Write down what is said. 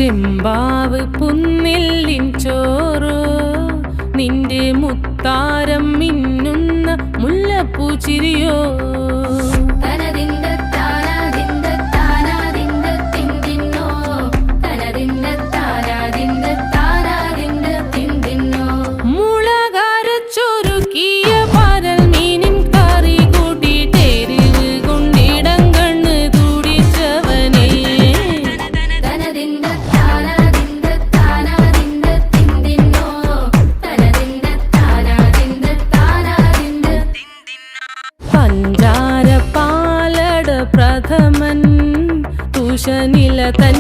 ചെമ്പാവ് പുന്നെല്ലിൻ ചോറോ നിന്റെ മുത്താരം മിന്നുന്ന മുല്ലപ്പൂച്ചിരിയോ പഞ്ചാര പാലട പ്രഥമൻ തുഷനില തൻ